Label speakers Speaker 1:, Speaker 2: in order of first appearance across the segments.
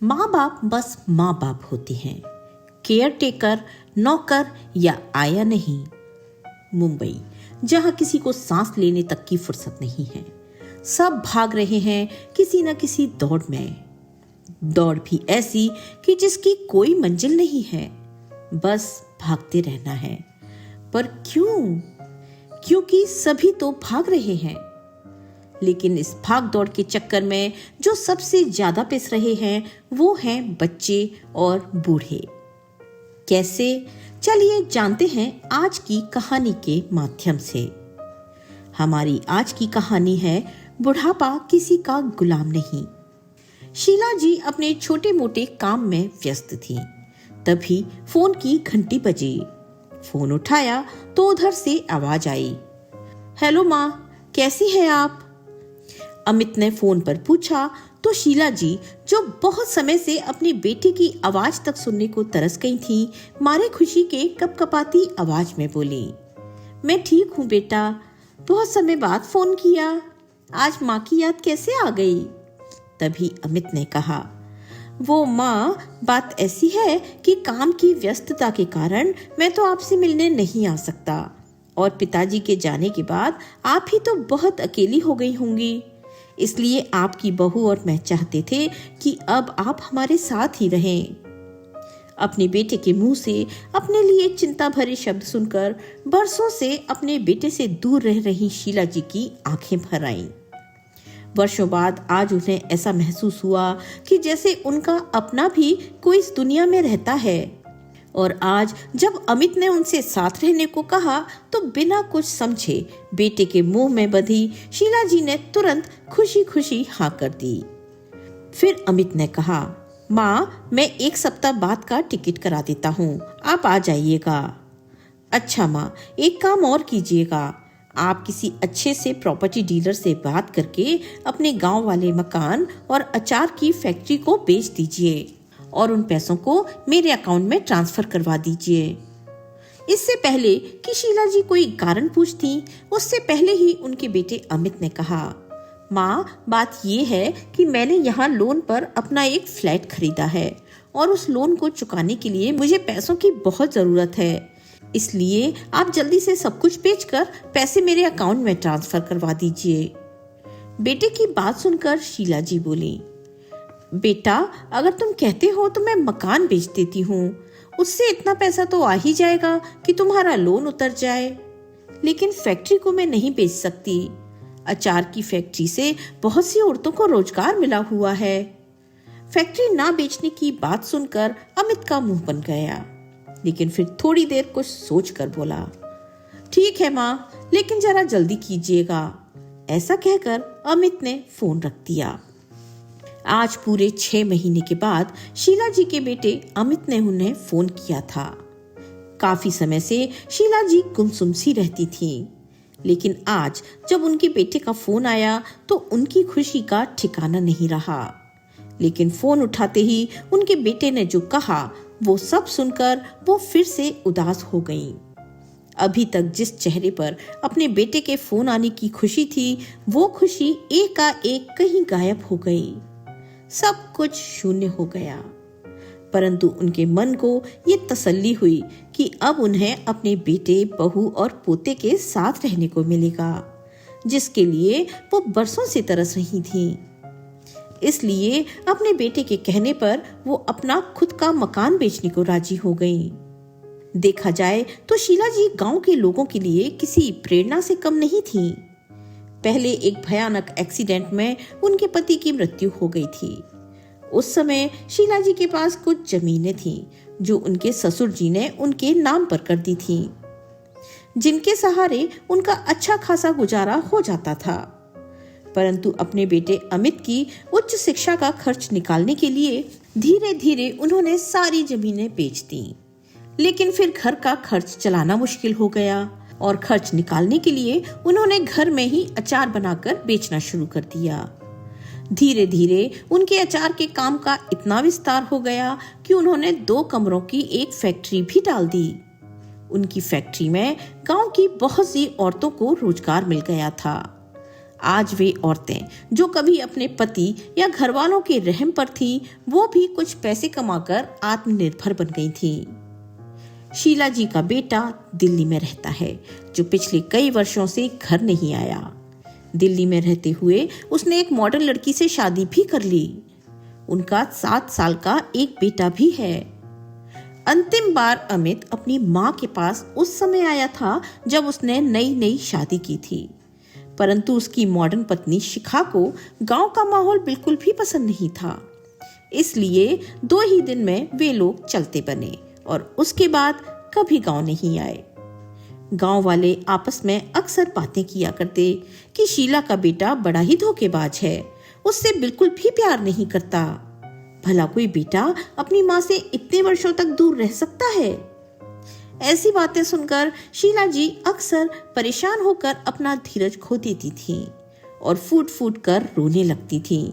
Speaker 1: माँ बाप बस माँ बाप होते हैं, केयर टेकर, नौकर या आया नहीं। मुंबई, जहाँ किसी को सांस लेने तक की फुर्सत नहीं है। सब भाग रहे हैं किसी न किसी दौड़ में, दौड़ भी ऐसी कि जिसकी कोई मंजिल नहीं है, बस भागते रहना है। पर क्यों? क्योंकि सभी तो भाग रहे हैं। लेकिन इस भाग दौड़ के चक्कर में जो सबसे ज्यादा पिस रहे हैं वो हैं बच्चे और बूढ़े। कैसे? चलिए जानते हैं आज की कहानी के माध्यम से। हमारी आज की कहानी है बुढ़ापा किसी का गुलाम नहीं। शीला जी अपने छोटे मोटे काम में व्यस्त थी। तभी फोन की घंटी बजी। फोन उठाया तो उधर से आवाज आई, हेलो माँ, कैसी हैं आप? अमित ने फोन पर पूछा तो शीला जी, जो बहुत समय से अपने बेटे की आवाज तक सुनने को तरस गई थी, मारे खुशी के कपकपाती आवाज में बोली, मैं ठीक हूँ बेटा, बहुत समय बाद फोन किया, आज माँ की याद कैसे आ गई? तभी अमित ने कहा, वो माँ, बात ऐसी है कि काम की व्यस्तता के कारण मैं तो आपसे मिलने नहीं आ सकता, और पिताजी के जाने के बाद आप ही तो बहुत अकेली हो गई होंगी। इसलिए आपकी बहू और मैं चाहते थे कि अब आप हमारे साथ ही रहें। अपने बेटे के मुंह से अपने लिए चिंता भरे शब्द सुनकर बरसों से अपने बेटे से दूर रह रही शीला जी की आंखें भर आईं। वर्षों बाद आज उन्हें ऐसा महसूस हुआ कि जैसे उनका अपना भी कोई इस दुनिया में रहता है। और आज जब अमित ने उनसे साथ रहने को कहा तो बिना कुछ समझे बेटे के मुंह में बंधी शीला जी ने तुरंत खुशी खुशी हाँ कर दी। फिर अमित ने कहा, माँ, मैं 1 सप्ताह बाद का टिकट करा देता हूँ, आप आ जाइएगा। अच्छा माँ, एक काम और कीजिएगा, आप किसी अच्छे से प्रॉपर्टी डीलर से बात करके अपने गांव वाले मकान और अचार की फैक्ट्री को बेच दीजिए और उन पैसों को मेरे अकाउंट में ट्रांसफर करवा दीजिए। इससे पहले कि शीला जी कोई कारण पूछती, उससे पहले ही उनके बेटे अमित ने कहा, माँ, बात ये है कि मैंने यहाँ लोन पर अपना एक फ्लैट खरीदा है और उस लोन को चुकाने के लिए मुझे पैसों की बहुत जरूरत है। इसलिए आप जल्दी से सब कुछ बेचकर पैसे मेरे अकाउंट में ट्रांसफर करवा दीजिए। बेटे की बात सुनकर शीला जी बोली, बेटा, अगर तुम कहते हो तो मैं मकान बेच देती हूँ, उससे इतना पैसा तो आ ही जाएगा कि तुम्हारा लोन उतर जाए। लेकिन फैक्ट्री को मैं नहीं बेच सकती। अचार की फैक्ट्री से बहुत सी औरतों को रोजगार मिला हुआ है। फैक्ट्री ना बेचने की बात सुनकर अमित का मुंह बन गया, लेकिन फिर थोड़ी देर कुछ सोच कर बोला, ठीक है माँ, लेकिन जरा जल्दी कीजिएगा। ऐसा कहकर अमित ने फोन रख दिया। आज पूरे 6 महीने के बाद शीला जी के बेटे अमित ने उन्हें फोन किया था। काफी समय से शीला जी गुमसुम सी रहती थी, लेकिन आज जब उनके बेटे का फोन आया तो उनकी खुशी का ठिकाना नहीं रहा। लेकिन फोन उठाते ही उनके बेटे ने जो कहा वो सब सुनकर वो फिर से उदास हो गईं। अभी तक जिस चेहरे पर अपने बेटे के फोन आने की खुशी थी, वो खुशी एकाएक कहीं गायब हो गई। सब कुछ शून्य हो गया। परंतु उनके मन को ये तसल्ली हुई कि अब उन्हें अपने बेटे, बहू और पोते के साथ रहने को मिलेगा, जिसके लिए वो बरसों से तरस रही थी। इसलिए अपने बेटे के कहने पर वो अपना खुद का मकान बेचने को राजी हो गई। देखा जाए तो शीला जी गांव के लोगों के लिए किसी प्रेरणा से कम नहीं थी। पहले एक भयानक एक्सीडेंट में उनके पति की मृत्यु हो गई थी। उस समय शीला जी के पास कुछ जमीनें थीं, जो उनके ससुर जी ने उनके नाम पर कर दी थीं, जिनके सहारे उनका अच्छा खासा गुजारा हो जाता था। परंतु अपने बेटे अमित की उच्च शिक्षा का खर्च निकालने के लिए धीरे धीरे उन्होंने सारी जमीनें बेच दी। लेकिन फिर घर का खर्च चलाना मुश्किल हो गया और खर्च निकालने के लिए उन्होंने घर में ही अचार बनाकर बेचना शुरू कर दिया। धीरे धीरे उनके अचार के काम का इतना विस्तार हो गया कि उन्होंने 2 कमरों की एक फैक्ट्री भी डाल दी। उनकी फैक्ट्री में गांव की बहुत सी औरतों को रोजगार मिल गया था। आज वे औरतें जो कभी अपने पति या घर वालों के रहम पर थीं, वो भी कुछ पैसे कमाकर आत्मनिर्भर बन गई थीं। शीला जी का बेटा दिल्ली में रहता है, जो पिछले कई वर्षों से घर नहीं आया। दिल्ली में रहते हुए उसने एक मॉडर्न लड़की से शादी भी कर ली। उनका 7 साल का एक बेटा भी है। अंतिम बार अमित अपनी माँ के पास उस समय आया था जब उसने नई नई शादी की थी, परंतु उसकी मॉडर्न पत्नी शिखा को गांव का माहौल बिल्कुल भी पसंद नहीं था। इसलिए 2 ही दिन में वे लोग चलते बने और उसके बाद कभी गांव नहीं आए। गांव वाले आपस में अक्सर बातें किया करते कि शीला का बेटा बड़ा ही धोखेबाज है, उससे बिल्कुल भी प्यार नहीं करता। भला कोई बेटा अपनी माँ से इतने वर्षों तक दूर रह सकता है? ऐसी बातें सुनकर शीला जी अक्सर परेशान होकर अपना धीरज खो देती थी और फूट फूट कर रोने लगती थी।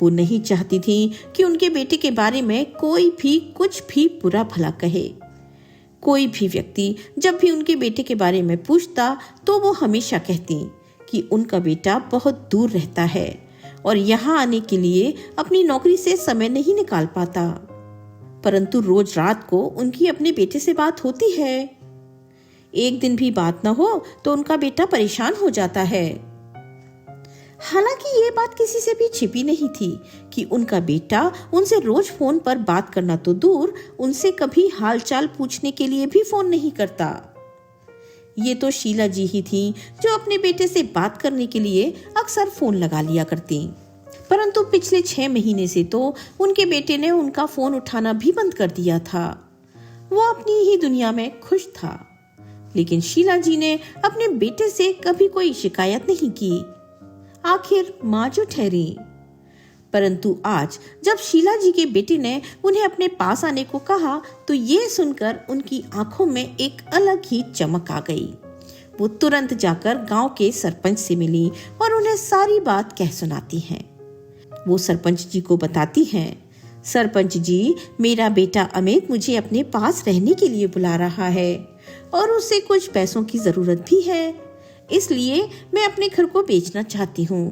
Speaker 1: वो नहीं चाहती थी कि उनके बेटे के बारे में कोई भी कुछ भी बुरा भला कहे। कोई भी व्यक्ति जब भी उनके बेटे के बारे में पूछता तो वो हमेशा कहती कि उनका बेटा बहुत दूर रहता है और यहाँ आने के लिए अपनी नौकरी से समय नहीं निकाल पाता। परंतु रोज रात को उनकी अपने बेटे से बात होती है। एक दिन भी बात न हो तो उनका बेटा परेशान हो जाता है। हालांकि ये बात किसी से भी छिपी नहीं थी कि उनका बेटा उनसे रोज फोन पर बात करना तो दूर, उनसे कभी हालचाल पूछने के लिए भी फोन नहीं करता। ये तो शीला जी ही थी जो अपने बेटे से बात करने के लिए अक्सर फोन लगा लिया करती, परंतु पिछले 6 महीने से तो उनके बेटे ने उनका फोन उठाना भी बंद कर दिया था। वो अपनी ही दुनिया में खुश था, लेकिन शीला जी ने अपने बेटे से कभी कोई शिकायत नहीं की। आखिर माँ जो ठहरी। परंतु आज जब शीला जी के बेटे ने उन्हें अपने पास आने को कहा तो ये सुनकर उनकी आंखों में एक अलग ही चमक आ गई। वो तुरंत जाकर गांव के सरपंच से मिली और उन्हें सारी बात कह सुनाती हैं। वो सरपंच जी को बताती हैं, सरपंच जी, मेरा बेटा अमित मुझे अपने पास रहने के लिए बुला रहा है और उसे कुछ पैसों की जरूरत भी है, इसलिए मैं अपने घर को बेचना चाहती हूँ।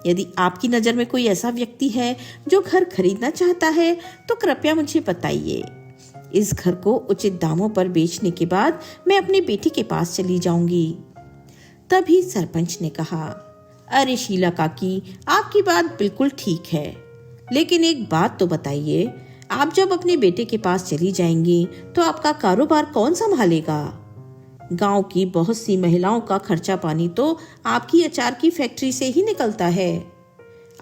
Speaker 1: यदि आपकी नज़र में कोई ऐसा व्यक्ति है जो घर खरीदना चाहता है तो कृपया मुझे बताइए। इस घर को उचित दामों पर बेचने के बाद मैं अपने बेटे के पास चली जाऊंगी। तभी सरपंच ने कहा, अरे शीला काकी, आपकी बात बिल्कुल ठीक है, लेकिन एक बात तो बताइए, आप जब अपने बेटे के पास चली जाएंगी तो आपका कारोबार कौन संभालेगा? गांव की बहुत सी महिलाओं का खर्चा पानी तो आपकी अचार की फैक्ट्री से ही निकलता है।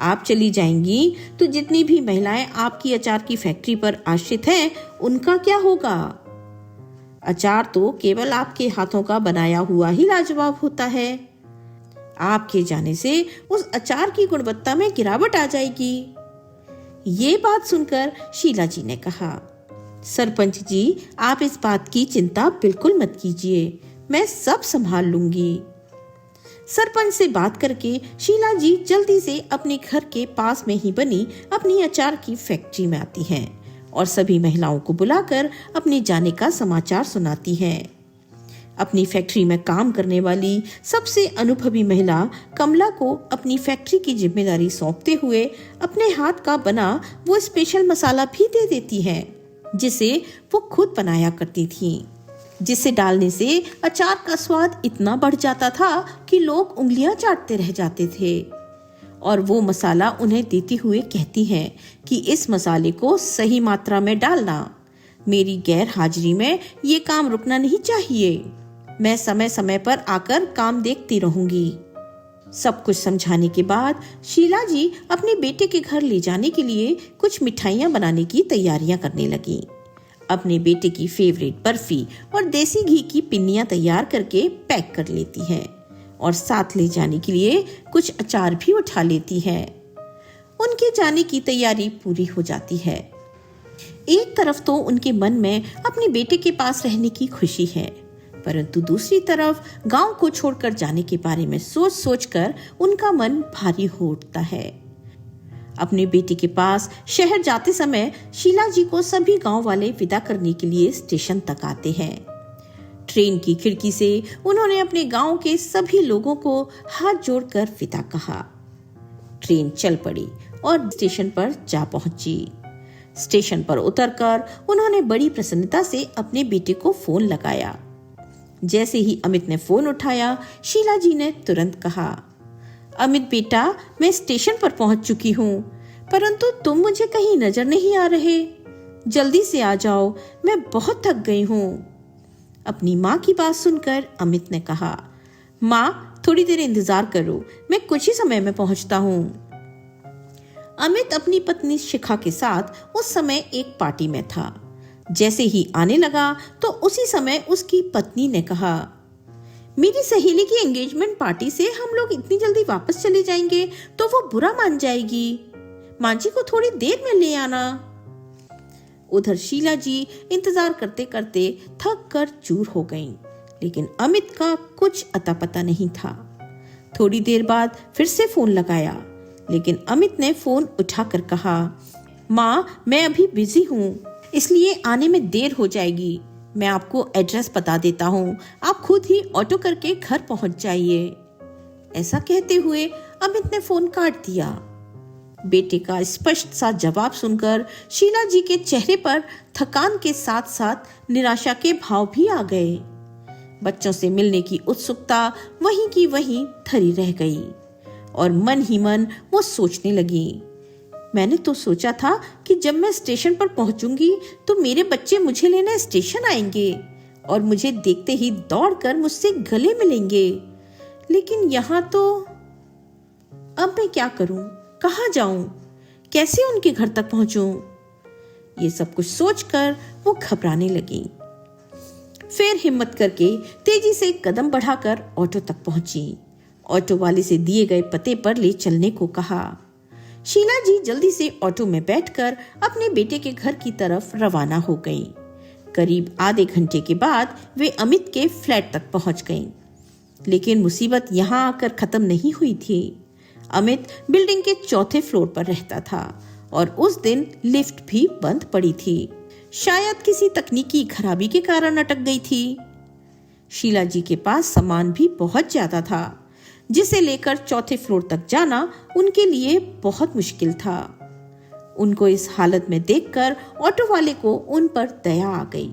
Speaker 1: आप चली जाएंगी तो जितनी भी महिलाएं आपकी अचार की फैक्ट्री पर आश्रित हैं, उनका क्या होगा? अचार तो केवल आपके हाथों का बनाया हुआ ही लाजवाब होता है। आपके जाने से उस अचार की गुणवत्ता में गिरावट आ जाएगी। ये बात सुनकर शीला जी ने कहा, सरपंच जी, आप इस बात की चिंता बिल्कुल मत कीजिए, मैं सब संभाल लूंगी। सरपंच से बात करके शीला जी जल्दी से अपने घर के पास में ही बनी अपनी अचार की फैक्ट्री में आती हैं और सभी महिलाओं को बुलाकर अपने जाने का समाचार सुनाती हैं। अपनी फैक्ट्री में काम करने वाली सबसे अनुभवी महिला कमला को अपनी फैक्ट्री की जिम्मेदारी सौंपते हुए अपने हाथ का बना वो स्पेशल मसाला भी दे देती है, जिसे वो खुद बनाया करती थी, जिसे डालने से अचार का स्वाद इतना बढ़ जाता था कि लोग उंगलियां चाटते रह जाते थे। और वो मसाला उन्हें देती हुए कहती हैं कि इस मसाले को सही मात्रा में डालना, मेरी गैर हाजिरी में ये काम रुकना नहीं चाहिए, मैं समय समय पर आकर काम देखती रहूंगी। सब कुछ समझाने के बाद शीला जी अपने बेटे के घर ले जाने के लिए कुछ मिठाइयाँ बनाने की तैयारियां करने लगी। अपने बेटे की फेवरेट बर्फी और देसी घी की पिन्नियां तैयार करके पैक कर लेती हैं और साथ ले जाने के लिए कुछ अचार भी उठा लेती हैं। उनके जाने की तैयारी पूरी हो जाती है। एक तरफ तो उनके मन में अपने बेटे के पास रहने की खुशी है, परंतु दूसरी तरफ गांव को छोड़कर जाने के बारे में सोच सोचकर उनका मन भारी हो उठता है। अपने बेटे के पास शहर जाते समय शीला जी को सभी गांव वाले विदा करने के लिए स्टेशन तक आते हैं। ट्रेन की खिड़की से उन्होंने अपने गांव के सभी लोगों को हाथ जोड़कर विदा कहा। ट्रेन चल पड़ी और स्टेशन पर जा पहुंची। स्टेशन पर उतरकर उन्होंने बड़ी प्रसन्नता से अपने बेटे को फोन लगाया। जैसे ही अमित ने फोन उठाया, शीला जी ने तुरंत कहा, अमित बेटा, मैं स्टेशन पर पहुंच चुकी हूँ, परंतु तुम मुझे कहीं नजर नहीं आ रहे। जल्दी से आ जाओ, मैं बहुत थक गई हूँ। अपनी माँ की बात सुनकर अमित ने कहा, माँ थोड़ी देर इंतजार करो, मैं कुछ ही समय में पहुंचता हूँ। अमित अपनी पत्नी शिखा के साथ उस समय एक पार्टी में था। जैसे ही आने लगा तो उसी समय उसकी पत्नी ने कहा, मेरी सहेली की एंगेजमेंट पार्टी से हम लोग इतनी जल्दी वापस चले जाएंगे तो वो बुरा मान जाएगी। माँ जी को थोड़ी देर में ले आना। उधर शीला जी इंतजार करते करते थक कर चूर हो गईं, लेकिन अमित का कुछ अता पता नहीं था। थोड़ी देर बाद फिर से फोन लगाया, लेकिन अमित ने फोन उठाकर कहा, माँ मैं अभी बिजी हूँ, इसलिए आने में देर हो जाएगी। मैं आपको एड्रेस बता देता हूँ, आप खुद ही ऑटो करके घर पहुंच जाइए। ऐसा कहते हुए अमित ने फोन काट दिया। बेटे का स्पष्ट सा जवाब सुनकर शीला जी के चेहरे पर थकान के साथ साथ निराशा के भाव भी आ गए। बच्चों से मिलने की उत्सुकता वहीं की वहीं धरी रह गई और मन ही मन वो सोचने लगी, मैंने तो सोचा था कि जब मैं स्टेशन पर पहुंचूंगी तो मेरे बच्चे मुझे लेने स्टेशन आएंगे और मुझे देखते ही दौड़कर मुझसे गले मिलेंगे, लेकिन यहाँ तो अब मैं क्या करूं, कहाँ जाऊं, कैसे उनके घर तक पहुंचूं? ये सब कुछ सोचकर वो घबराने लगी। फिर हिम्मत करके तेजी से कदम बढ़ाकर ऑटो तक पहुंची। ऑटो वाले से दिए गए पते पर ले चलने को कहा। शीला जी जल्दी से ऑटो में बैठकर अपने बेटे के घर की तरफ रवाना हो गईं। करीब आधे घंटे के बाद वे अमित के फ्लैट तक पहुंच गईं। लेकिन मुसीबत यहाँ आकर खत्म नहीं हुई थी। अमित बिल्डिंग के चौथे फ्लोर पर रहता था और उस दिन लिफ्ट भी बंद पड़ी थी। शायद किसी तकनीकी खराबी के कारण अटक गई थी। शीला जी के पास सामान भी बहुत ज्यादा था, जिसे लेकर चौथे फ्लोर तक जाना उनके लिए बहुत मुश्किल था। उनको इस हालत में देखकर ऑटो वाले को उन पर दया आ गई।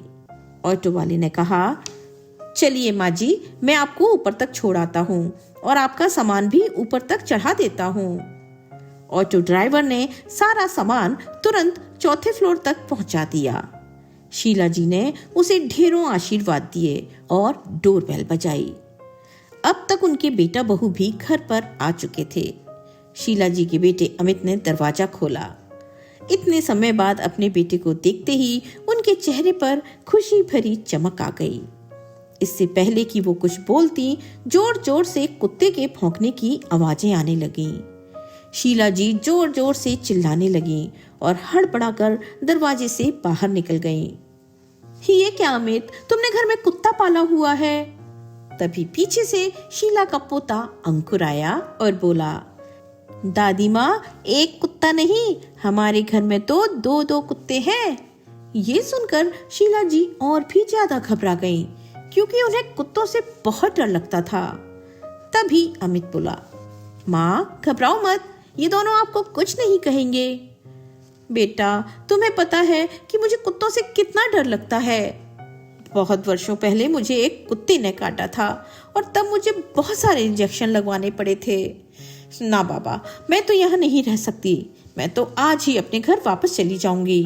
Speaker 1: ऑटो वाले ने कहा, चलिए माँ जी, मैं आपको ऊपर तक छोड़ आता हूँ और आपका सामान भी ऊपर तक चढ़ा देता हूँ। ऑटो ड्राइवर ने सारा सामान तुरंत चौथे फ्लोर तक पहुंचा दिया। शीला जी ने उसे ढेरों आशीर्वाद दिए और डोरबेल बजाई। अब तक उनके बेटा बहू भी घर पर आ चुके थे। शीला जी के बेटे अमित ने दरवाजा खोला। इतने समय बाद अपने बेटे को देखते ही उनके चेहरे पर खुशी भरी चमक आ गई। इससे पहले कि वो कुछ बोलती, जोर जोर से कुत्ते के भौंकने की आवाजें आने लगीं। शीला जी जोर जोर से चिल्लाने लगी और हड़बड़ाकर दरवाजे से बाहर निकल गईं। ये क्या अमित, तुमने घर में कुत्ता पाला हुआ है? तभी पीछे से शीला का पोता अंकुर आया और बोला, दादी माँ, एक कुत्ता नहीं, हमारे घर में तो दो दो कुत्ते हैं। ये सुनकर शीला जी और भी ज्यादा घबरा गईं, क्योंकि उन्हें कुत्तों से बहुत डर लगता था। तभी अमित बोला, माँ घबराओ मत, ये दोनों आपको कुछ नहीं कहेंगे। बेटा, तुम्हें पता है कि मुझे कुत्तों से कितना डर लगता है। बहुत वर्षों पहले मुझे एक कुत्ते ने काटा था और तब मुझे बहुत सारे इंजेक्शन लगवाने पड़े थे। ना बाबा, मैं तो यहाँ नहीं रह सकती, मैं तो आज ही अपने घर वापस चली जाऊंगी।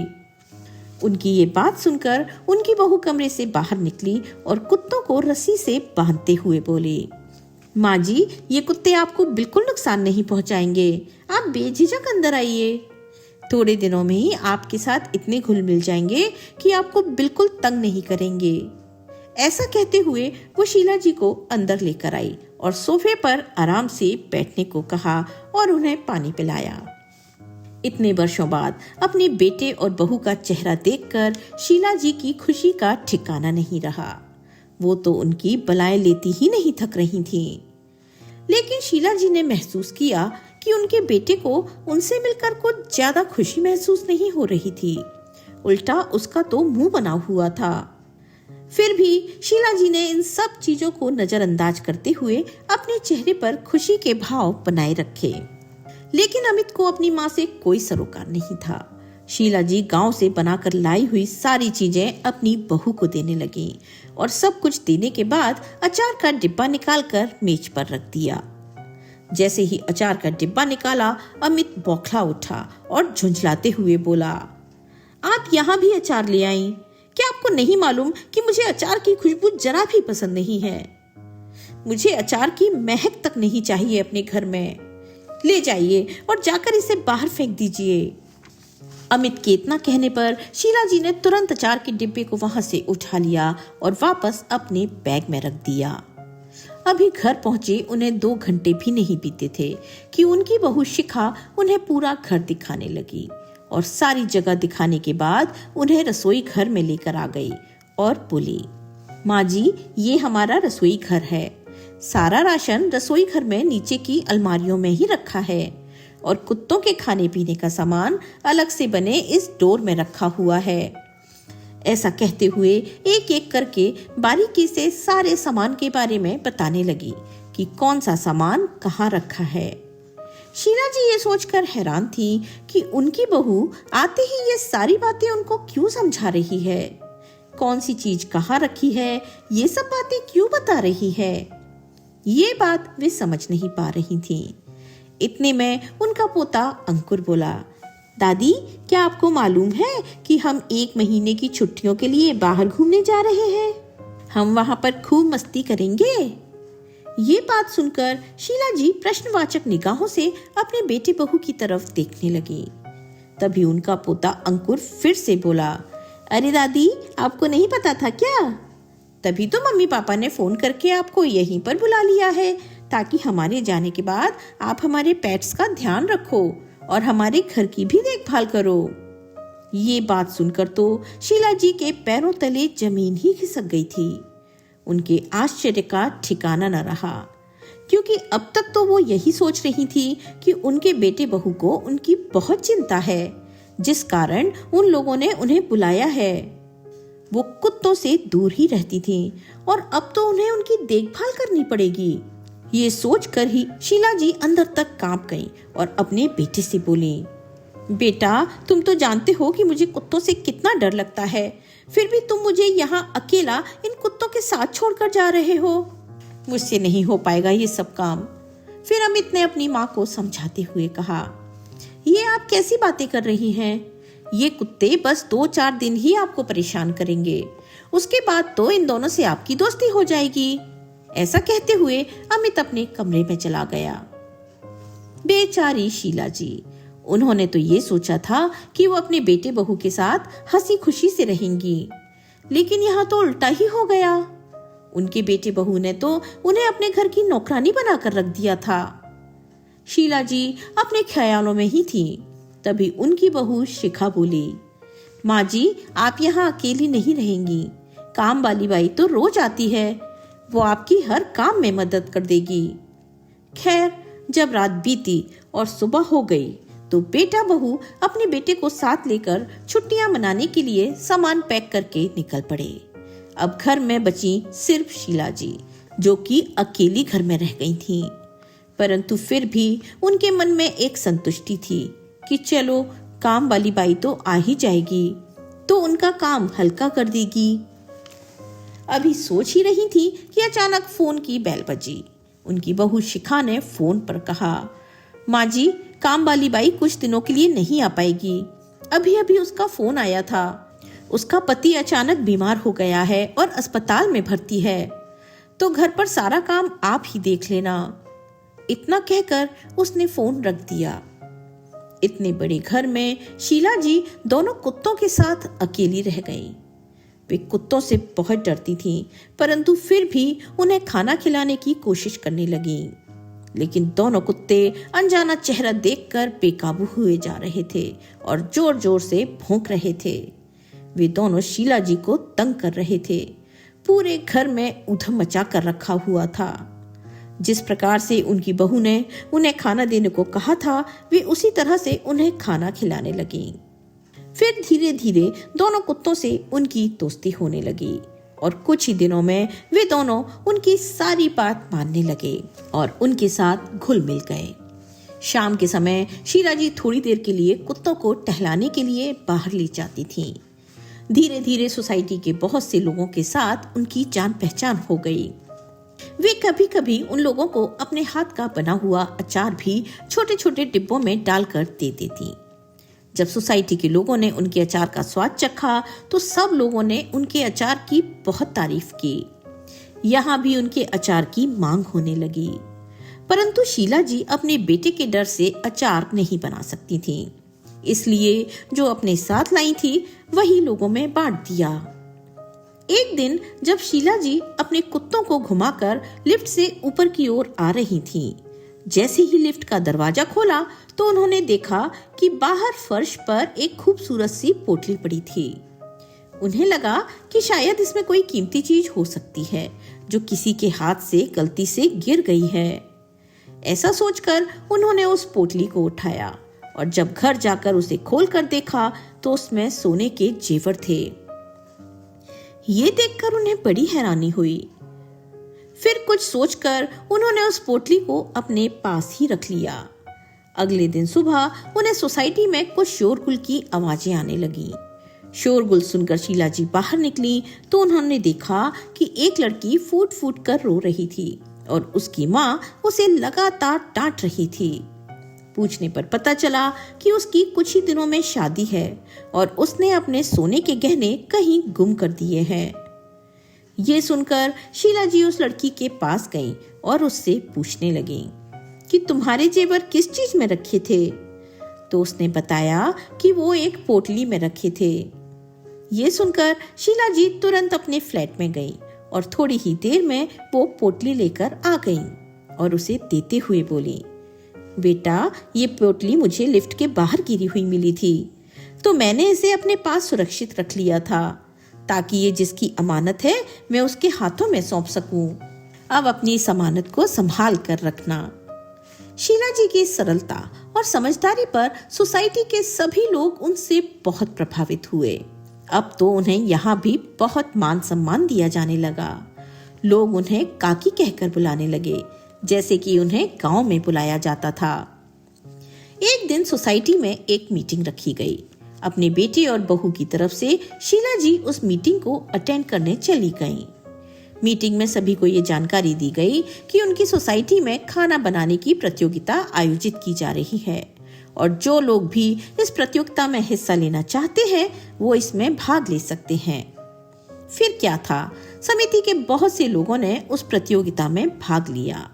Speaker 1: उनकी ये बात सुनकर उनकी बहू कमरे से बाहर निकली और कुत्तों को रस्सी से बांधते हुए बोली, माँ जी, ये कुत्ते आपको बिल्कुल नुकसान नहीं पहुंचाएंगे, आप बेझिझक अंदर आइए। थोड़े दिनों में ही आपके साथ इतने घुल मिल जाएंगे कि आपको बिल्कुल तंग नहीं करेंगे। ऐसा कहते हुए वो शीला जी को अंदर लेकर आई और सोफे पर आराम से बैठने को कहा और उन्हें पानी पिलाया। इतने वर्षों बाद अपने बेटे और बहू का चेहरा देखकर शीला जी की खुशी का ठिकाना नहीं रहा। वो तो उनकी बलाएं लेती ही नहीं थक रही थीं। लेकिन शीला जी ने महसूस किया कि उनके बेटे को उनसे मिलकर कुछ ज्यादा खुशी महसूस नहीं हो रही थी। उल्टा उसका तो मुंह बना हुआ था। फिर भी शीला जी ने इन सब चीजों को नजरअंदाज करते हुए अपने चेहरे पर खुशी के भाव बनाए रखे। लेकिन अमित को अपनी माँ से कोई सरोकार नहीं था। शीला जी गांव से बनाकर लाई हुई सारी चीजें अपनी बहू को देने लगी और सब कुछ देने के बाद अचार का डिब्बा निकालकर मेज पर रख दिया। जैसे ही अचार का डिब्बा निकाला, अमित बौखला उठा और झुंझलाते हुए बोला, आप यहाँ भी अचार ले आई? क्या आपको नहीं मालूम कि मुझे अचार की खुशबू जरा भी पसंद नहीं है? मुझे अचार की महक तक नहीं चाहिए अपने घर में। ले जाइए और जाकर इसे बाहर फेंक दीजिए। अमित के इतना कहने पर शीला जी ने तुरंत अचार के डिब्बे को वहां से उठा लिया और वापस अपने बैग में रख दिया। अभी घर पहुंचे उन्हें 2 घंटे भी नहीं बीते थे कि उनकी बहू शिखा उन्हें पूरा घर दिखाने लगी और सारी जगह दिखाने के बाद उन्हें रसोई घर में लेकर आ गई और बोली, माँ जी, ये हमारा रसोई घर है। सारा राशन रसोई घर में नीचे की अलमारियों में ही रखा है और कुत्तों के खाने पीने का सामान अलग से बने इस डोर में रखा हुआ है। ऐसा कहते हुए एक एक करके बारीकी से सारे सामान के बारे में बताने लगी कि कौन सा सामान कहाँ रखा है। शीला जी ये सोचकर हैरान थी कि उनकी बहू आते ही ये सारी बातें उनको क्यों समझा रही है, कौन सी चीज कहाँ रखी है, ये सब बातें क्यों बता रही है। ये बात वे समझ नहीं पा रही थी। इतने में उनका पोता अंकुर बोला, दादी, क्या आपको मालूम है कि हम 1 महीने की छुट्टियों के लिए बाहर घूमने जा रहे हैं? हम वहां पर खूब मस्ती करेंगे। ये बात सुनकर शीला जी प्रश्नवाचक निगाहों से अपने बेटे बहू की तरफ देखने लगी। तभी उनका पोता अंकुर फिर से बोला, अरे दादी, आपको नहीं पता था क्या? तभी तो मम्मी पापा ने फोन करके आपको यहीं पर बुला लिया है ताकि हमारे जाने के बाद आप हमारे पेट्स का ध्यान रखो और हमारे घर की भी देखभाल करो। ये बात सुनकर तो शीला जी के पैरों तले जमीन ही खिसक गई थी। उनके आश्चर्य का ठिकाना न रहा, क्योंकि अब तक तो वो यही सोच रही थी कि उनके बेटे बहू को उनकी बहुत चिंता है, जिस कारण उन लोगों ने उन्हें बुलाया है। वो कुत्तों से दूर ही रहती थी और अब तो उन्हें उनकी देखभाल करनी पड़ेगी। ये सोचकर ही शीला जी अंदर तक कांप गई और अपने बेटे से बोली, बेटा, तुम तो जानते हो कि मुझे कुत्तों से कितना डर लगता है, फिर भी तुम मुझे यहाँ अकेला इन कुत्तों के साथ छोड़कर जा रहे हो। मुझसे नहीं हो पाएगा ये सब काम। फिर अमित ने अपनी माँ को समझाते हुए कहा, ये आप कैसी बातें कर रही हैं? ये कुत्ते बस 2-4 दिन ही आपको परेशान करेंगे, उसके बाद तो इन दोनों से आपकी दोस्ती हो जाएगी। ऐसा कहते हुए अमित अपने कमरे में चला गया। बेचारी शीला जी, उन्होंने तो ये सोचा था कि वो अपने बेटे बहू के साथ हंसी खुशी से रहेंगी, लेकिन यहाँ तो उल्टा ही हो गया। उनके बेटे बहू ने तो उन्हें अपने घर की नौकरानी बनाकर रख दिया था। शीला जी अपने ख्यालों में ही थी। तभी उनकी बहू शिखा बोली, माँ जी, आप यहाँ अकेली नहीं रहेंगी। काम वाली बाई तो रोज आती है, वो आपकी हर काम में मदद कर देगी। खैर, जब रात बीती और सुबह हो गई तो बेटा बहू अपने बेटे को साथ लेकर छुट्टियां मनाने के लिए सामान पैक करके निकल पड़े। अब घर में बची सिर्फ शीला जी, जो कि अकेली घर में रह गई थी। परंतु फिर भी उनके मन में एक संतुष्टि थी कि चलो, काम वाली बाई तो आ ही जाएगी, तो उनका काम हल्का कर देगी। अभी सोच ही रही थी कि अचानक फोन की बेल बजी। उनकी बहू शिखा ने फोन पर कहा, माँ जी, काम वाली बाई कुछ दिनों के लिए नहीं आ पाएगी। अभी अभी उसका फोन आया था। उसका पति अचानक बीमार हो गया है और अस्पताल में भर्ती है, तो घर पर सारा काम आप ही देख लेना। इतना कहकर उसने फोन रख दिया। इतने बड़े घर में शीला जी दोनों कुत्तों के साथ अकेली रह गई। वे कुत्तों से बहुत डरती थीं, परंतु फिर भी उन्हें खाना खिलाने की कोशिश करने लगी। लेकिन दोनों कुत्ते अनजाना चेहरा देखकर बेकाबू हुए जा रहे थे और जोर जोर से भौंक रहे थे। वे दोनों शीला जी को तंग कर रहे थे। पूरे घर में उधम मचा कर रखा हुआ था। जिस प्रकार से उनकी बहू ने उन्हें खाना देने को कहा था, वे उसी तरह से उन्हें खाना खिलाने लगी। फिर धीरे धीरे दोनों कुत्तों से उनकी दोस्ती होने लगी और कुछ ही दिनों में वे दोनों उनकी सारी बात मानने लगे और उनके साथ घुल मिल गए। शाम के समय शीला जी थोड़ी देर के लिए कुत्तों को टहलाने के लिए बाहर ले जाती थीं। धीरे धीरे सोसाइटी के बहुत से लोगों के साथ उनकी जान पहचान हो गई। वे कभी कभी उन लोगों को अपने हाथ का बना हुआ अचार भी छोटे छोटे डिब्बों में डालकर देती थीं। जब सोसाइटी के लोगों ने उनके अचार का स्वाद चखा तो सब लोगों ने उनके अचार की बहुत तारीफ की। यहाँ भी उनके अचार की मांग होने लगी, परंतु शीला जी अपने बेटे के डर से अचार नहीं बना सकती थीं। इसलिए जो अपने साथ लाई थी वही लोगों में बांट दिया। एक दिन जब शीला जी अपने कुत्तों को घुमाकर लिफ्ट से ऊपर की ओर आ रही थीं, जैसे ही लिफ्ट का दरवाजा खोला तो उन्होंने देखा कि बाहर फर्श पर एक खूबसूरत सी पोटली पड़ी थी। उन्हें लगा कि शायद इसमें कोई कीमती चीज हो सकती है जो किसी के हाथ से गलती से गिर गई है। ऐसा सोचकर उन्होंने उस पोटली को उठाया और जब घर जाकर उसे खोलकर देखा तो उसमें सोने के जेवर थे। ये देखकर उन्हें बड़ी हैरानी हुई। फिर कुछ सोचकर उन्होंने उस पोटली को अपने पास ही रख लिया। अगले दिन सुबह उन्हें सोसाइटी में कुछ शोरगुल की आवाजें आने लगी। शोरगुल सुनकर शीला जी बाहर निकली तो उन्होंने देखा कि एक लड़की फूट फूट कर रो रही थी और उसकी माँ उसे लगातार डांट रही थी। पूछने पर पता चला कि उसकी कुछ ही दिनों में शादी है और उसने अपने सोने के गहने कहीं गुम कर दिए हैं। ये सुनकर शीला जी उस लड़की के पास गईं और उससे पूछने लगी कि तुम्हारे जेवर किस चीज में रखे थे? तो उसने बताया कि वो एक पोटली में रखे थे। ये सुनकर शीला जी तुरंत अपने फ्लैट में गई और थोड़ी ही देर में वो पोटली लेकर आ गई और उसे देते हुए बोली, बेटा ये पोटली मुझे लिफ्ट के बाहर गिरी हुई मिली थी, तो मैंने इसे अपने पास सुरक्षित रख लिया था ताकि ये जिसकी अमानत है मैं उसके हाथों में सौंप सकूं। अब अपनी इस अमानत को संभाल कर रखना। शीला जी की सरलता और समझदारी पर सोसाइटी के सभी लोग उनसे बहुत प्रभावित हुए। अब तो उन्हें यहाँ भी बहुत मान सम्मान दिया जाने लगा। लोग उन्हें काकी कहकर बुलाने लगे, जैसे कि उन्हें गांव में बुलाया जाता था। एक दिन सोसाइटी में एक मीटिंग रखी गई। अपने बेटे और बहू की तरफ से शीला जी उस मीटिंग को अटेंड करने चली गईं। मीटिंग में सभी को ये जानकारी दी गई कि उनकी सोसाइटी में खाना बनाने की प्रतियोगिता आयोजित की जा रही है और जो लोग भी इस प्रतियोगिता में हिस्सा लेना चाहते हैं वो इसमें भाग ले सकते हैं। फिर क्या था, समिति के बहुत से लोगों ने उस प्रतियोगिता में भाग लिया,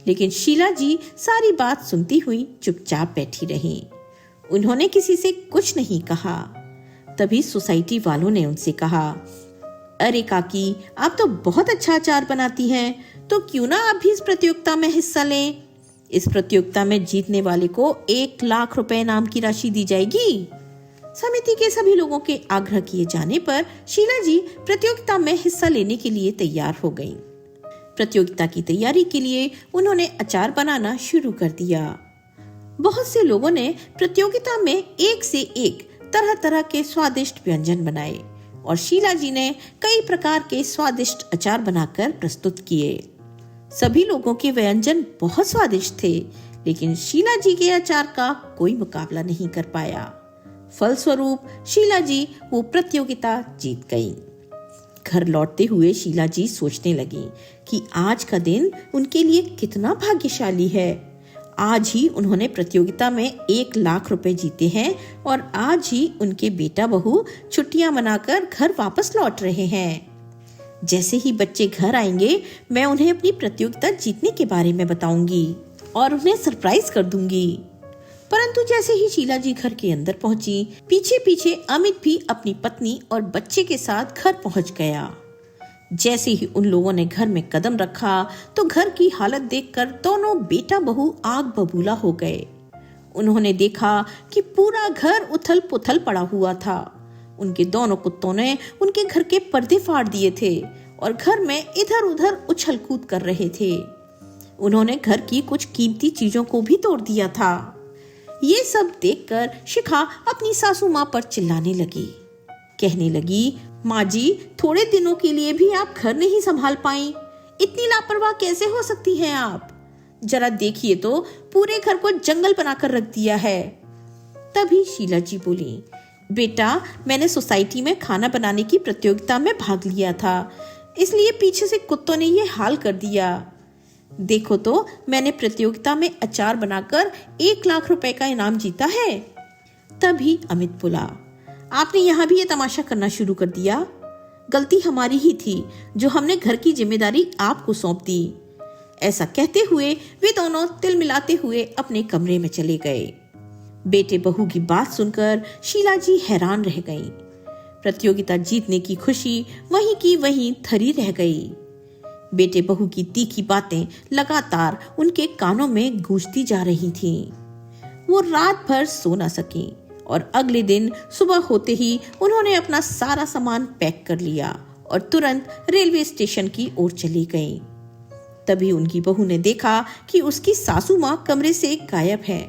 Speaker 1: लेकिन शीला जी सारी बात सुनती हुई चुपचाप बैठी रहीं। उन्होंने किसी से कुछ नहीं कहा। तभी सोसाइटी वालों ने उनसे कहा, अरे काकी, आप तो बहुत अच्छा अचार बनाती हैं, तो क्यों ना आप भी इस प्रतियोगिता में हिस्सा लें। इस प्रतियोगिता में जीतने वाले को 1 लाख रुपए इनाम की राशि दी जाएगी। समिति के सभी लोगों के आग्रह किए जाने पर शीला जी प्रतियोगिता में हिस्सा लेने के लिए तैयार हो गईं। प्रतियोगिता की तैयारी के लिए उन्होंने अचार बनाना शुरू कर दिया। बहुत से लोगों ने प्रतियोगिता में एक से एक तरह तरह के स्वादिष्ट व्यंजन बनाए और शीला जी ने कई प्रकार के स्वादिष्ट अचार बनाकर प्रस्तुत किए। सभी लोगों के व्यंजन बहुत स्वादिष्ट थे, लेकिन शीला जी के अचार का कोई मुकाबला नहीं कर पाया। फलस्वरूप शीला जी वो प्रतियोगिता जीत गईं। घर लौटते हुए शीला जी सोचने लगी कि आज का दिन उनके लिए कितना भाग्यशाली है। आज ही उन्होंने प्रतियोगिता में 1 लाख रुपए जीते हैं और आज ही उनके बेटा बहू छुट्टियां मनाकर घर वापस लौट रहे हैं। जैसे ही बच्चे घर आएंगे मैं उन्हें अपनी प्रतियोगिता जीतने के बारे में बताऊंगी और उन्हें सरप्राइज कर दूंगी। परंतु जैसे ही शीला जी घर के अंदर पहुंची, पीछे पीछे अमित भी अपनी पत्नी और बच्चे के साथ घर पहुंच गया। जैसे ही उन लोगों ने घर में कदम रखा तो घर की हालत देखकर दोनों बेटा बहू आग बबूला हो गए। उन्होंने देखा कि पूरा घर उथल पुथल पड़ा हुआ था। उनके दोनों कुत्तों ने उनके घर के पर्दे फाड़ दिए थे और घर में इधर उधर उछल कूद कर रहे थे। उन्होंने घर की कुछ कीमती चीजों को भी तोड़ दिया था। ये सब देखकर शिखा अपनी सासू माँ पर चिल्लाने लगी, कहने लगी, माँ जी, थोड़े दिनों के लिए भी आप घर नहीं संभाल पाई? इतनी लापरवाह कैसे हो सकती हैं आप? जरा देखिए तो, पूरे घर को जंगल बनाकर रख दिया है। तभी शीला जी बोली, बेटा, मैंने सोसाइटी में खाना बनाने की प्रतियोगिता में भाग लिया था, इसलिए पीछे से कुत्तों ने ये हाल कर दिया। देखो तो, मैंने प्रतियोगिता में अचार बनाकर 1 लाख रुपए का इनाम जीता है। तभी अमित बोला, आपने यहाँ भी ये तमाशा करना शुरू कर दिया। गलती हमारी ही थी जो हमने घर की जिम्मेदारी आपको सौंप दी। ऐसा कहते हुए वे दोनों तिल मिलाते हुए अपने कमरे में चले गए। बेटे बहू की बात सुनकर शीला जी हैरान रह गईं। प्रतियोगिता जीतने की खुशी वहीं की वहीं धरी रह गई। बेटे बहू की तीखी बातें लगातार उनके कानों में गूंजती जा रही थीं। वो रात भर सो न सकी और अगले दिन सुबह होते ही उन्होंने अपना सारा सामान पैक कर लिया और तुरंत रेलवे स्टेशन की ओर चली गईं। तभी उनकी बहू ने देखा कि उसकी सासू माँ कमरे से गायब है।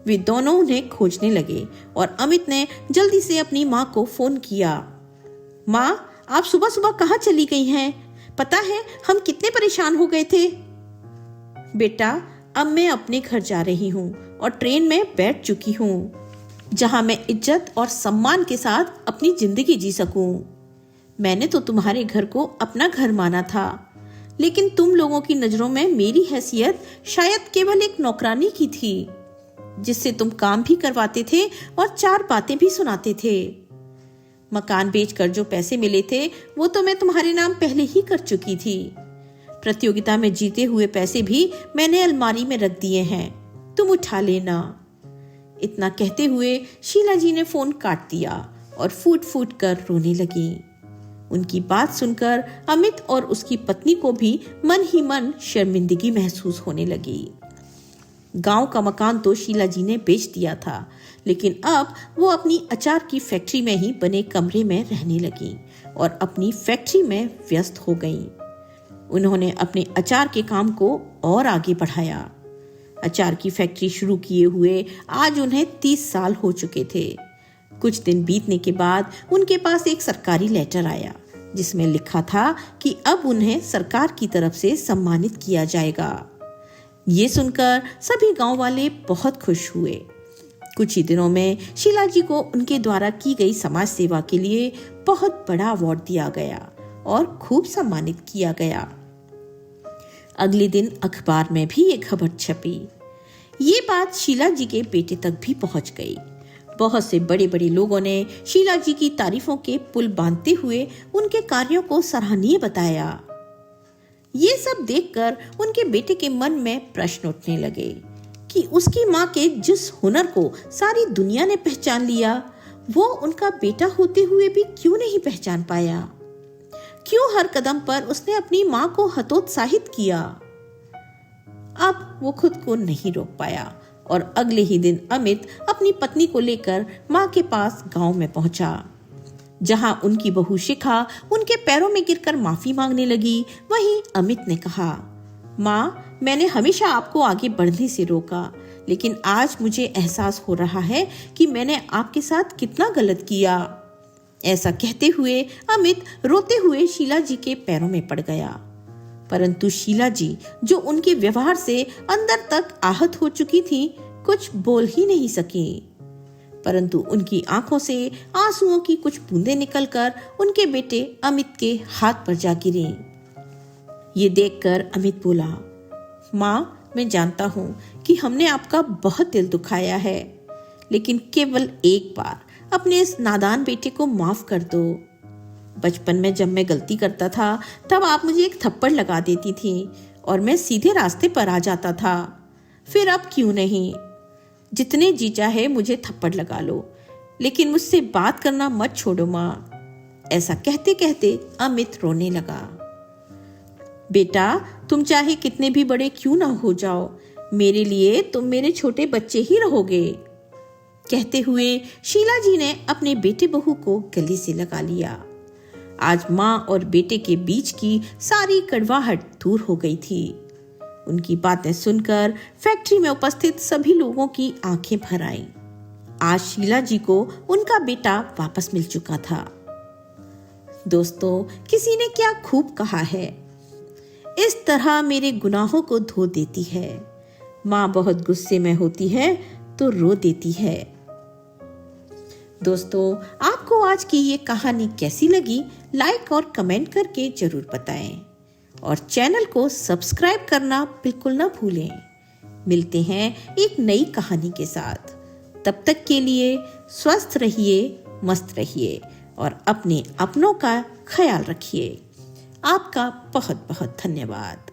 Speaker 1: वे दोनों उन्हें खोजने लगे और अमित ने जल्दी से अपनी माँ को फोन किया। माँ, आप सुबह सुबह कहाँ चली गई हैं? पता है हम कितने परेशान हो गए थे। बेटा, अब मैं अपने घर जा रही हूँ और ट्रेन में बैठ चुकी हूँ, जहाँ मैं इज्जत और सम्मान के साथ अपनी जिंदगी जी सकूं। मैंने तो तुम्हारे घर को अपना घर माना था, लेकिन तुम लोगों की नजरों में मेरी हैसियत शायद केवल एक नौकरानी की थी, जिससे तुम काम भी करवाते थे और 4 बातें भी सुनाते थे। मकान बेचकर जो पैसे मिले थे वो तो मैं तुम्हारे नाम पहले ही कर चुकी थी। प्रतियोगिता में जीते हुए पैसे भी मैंने अलमारी में रख दिए हैं, तुम उठा लेना। इतना कहते हुए शीला जी ने फोन काट दिया और फूट फूट कर रोने लगी। उनकी बात सुनकर अमित और उसकी पत्नी को भी मन ही मन शर्मिंदगी महसूस होने लगी। गांव का मकान तो शीला जी ने बेच दिया था, लेकिन अब वो अपनी अचार की फैक्ट्री में ही बने कमरे में रहने लगी और अपनी फैक्ट्री में व्यस्त हो गई। उन्होंने अपने अचार के काम को और आगे बढ़ाया। अचार की फैक्ट्री शुरू किए हुए आज उन्हें 30 साल हो चुके थे। कुछ दिन बीतने के बाद उनके पास एक सरकारी लेटर आया, जिसमें लिखा था कि अब उन्हें सरकार की तरफ से सम्मानित किया जाएगा। ये सुनकर सभी गांव वाले बहुत खुश हुए। कुछ ही दिनों में शीला जी को उनके द्वारा की गई समाज सेवा के लिए बहुत बड़ा अवार्ड दिया गया और खूब सम्मानित किया गया। अगले दिन अखबार में भी ये खबर छपी। ये बात शीला जी के बेटे तक भी पहुंच गई। बहुत से बड़े बड़े लोगों ने शीला जी की तारीफों के पुल बांधते हुए उनके कार्यों को सराहनीय बताया। ये सब देखकर उनके बेटे के मन में प्रश्न उठने लगे कि उसकी माँ के जिस हुनर को सारी दुनिया ने पहचान लिया, वो उनका बेटा होते हुए भी क्यों नहीं पहचान पाया? क्यों हर कदम पर उसने अपनी माँ को हतोत्साहित किया? अब वो खुद को नहीं रोक पाया और अगले ही दिन अमित अपनी पत्नी को लेकर माँ के पास गांव में पहुंचा। जहां उनकी बहू शिखा उनके पैरों में गिरकर माफी मांगने लगी, वहीं अमित ने कहा, माँ, मैंने हमेशा आपको आगे बढ़ने से रोका, लेकिन आज मुझे एहसास हो रहा है कि मैंने आपके साथ कितना गलत किया। ऐसा कहते हुए अमित रोते हुए शीला जी के पैरों में पड़ गया। परंतु शीला जी, जो उनके व्यवहार से अंदर तक आहत हो चुकी थी, कुछ बोल ही नहीं सकी। परंतु उनकी आंखों से आंसुओं की कुछ बूंदें निकलकर उनके बेटे अमित के हाथ पर जा गिरी। ये देखकर अमित बोला, माँ, मैं जानता हूँ कि हमने आपका बहुत दिल दुखाया है, लेकिन केवल एक बार अपने इस नादान बेटे को माफ कर दो। बचपन में जब मैं गलती करता था तब आप मुझे एक थप्पड़ लगा देती थी और मैं सीधे रास्ते पर आ जाता था। फिर अब क्यों नहीं? जितने जी चाहे मुझे थप्पड़ लगा लो, लेकिन मुझसे बात करना मत छोड़ो माँ। ऐसा कहते कहते अमित रोने लगा। बेटा, तुम चाहे कितने भी बड़े क्यों ना हो जाओ, मेरे लिए तुम मेरे छोटे बच्चे ही रहोगे। कहते हुए शीला जी ने अपने बेटे बहू को गले से लगा लिया। आज माँ और बेटे के बीच की सारी कड़वाहट दूर हो गई थी। उनकी बातें सुनकर फैक्ट्री में उपस्थित सभी लोगों की आंखें भर आईं। आज शीला जी को उनका बेटा वापस मिल चुका था। दोस्तों, किसी ने क्या खूब कहा है, इस तरह मेरे गुनाहों को धो देती है। माँ बहुत गुस्से में होती है तो रो देती है। दोस्तों, आपको आज की ये कहानी कैसी लगी, लाइक और कमेंट करके जरूर बताएं और चैनल को सब्सक्राइब करना बिल्कुल ना भूलें। मिलते हैं एक नई कहानी के साथ। तब तक के लिए स्वस्थ रहिए, मस्त रहिए और अपने अपनों का ख्याल रखिए। आपका बहुत बहुत धन्यवाद।